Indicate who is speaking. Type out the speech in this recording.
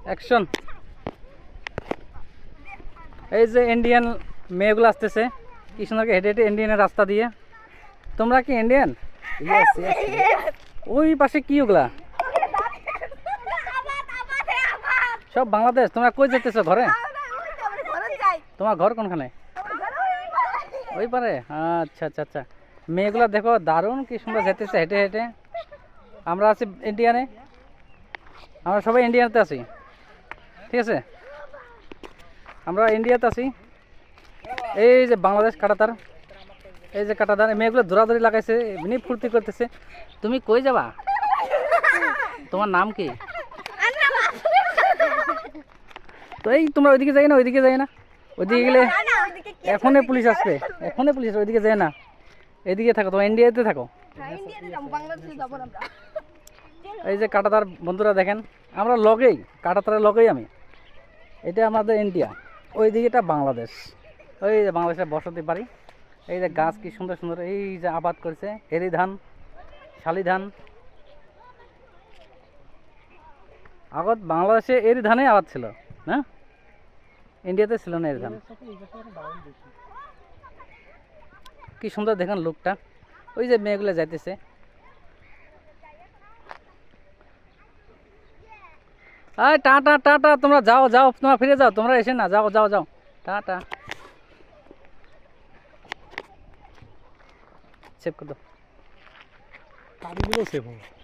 Speaker 1: Action. এই যে Indian মেয়েগুলো আসতেছে কি সুন্দর হেঁটে হেঁটে ইন্ডিয়ানের রাস্তা দিয়ে। তোমরা কি ইন্ডিয়ান? ওই পাশে কি ওগুলা? সব বাংলাদেশ। তোমরা কই যেতেছো? ঘরে? তোমার ঘর কোনখানে? ওই পারে। আচ্ছা আচ্ছা আচ্ছা। মেয়েগুলা দেখো দারুণ কি সুন্দর যেতেছে হেঁটে হেঁটে। আমরা আছি ইন্ডিয়ানে, আমরা সবাই ইন্ডিয়াতে আছি, ঠিক আছে? আমরা ইন্ডিয়াতে আছি। এই যে বাংলাদেশ কাটাতার, এই যে কাটাতার মেয়েগুলো দৌড়াদৌড়ি লাগাইছে, এমনি ফুর্তি করতেছে। তুমি কই যাবা? তোমার নাম কি? তো এই তোমরা ওইদিকে যাই না, ওইদিকে যাই না, ওইদিকে গেলে এখনই পুলিশ আসবে, এখনই পুলিশ। ওইদিকে যায় না, এদিকে থাকো, তোমার ইন্ডিয়াতে থাকো। এই যে কাটাতার বন্ধুরা দেখেন, আমরা লগেই, কাটাতারের লগেই আমি। এটা আমাদের ইন্ডিয়া, ওই দিকেটা বাংলাদেশ। ওই যে বাংলাদেশের বসতি বাড়ি। এই যে গাছ কি সুন্দর সুন্দর, এই যে আবাদ করেছে এরি ধান, শালি ধান। আগত বাংলাদেশে এরি ধানে আবাদ ছিল না, ইন্ডিয়াতে ছিল না এরি ধান। কি সুন্দর দেখেন লোকটা। ওই যে মেয়েগুলো যাইতেছে। আয় টাটা টাটা, তোমরা যাও যাও, তোমরা ফিরে যাও, তোমরা এসে না, যাও যাও যাও, টাটা। সেভ করে দাও।
Speaker 2: তাড়িগুলো সেভ হবে।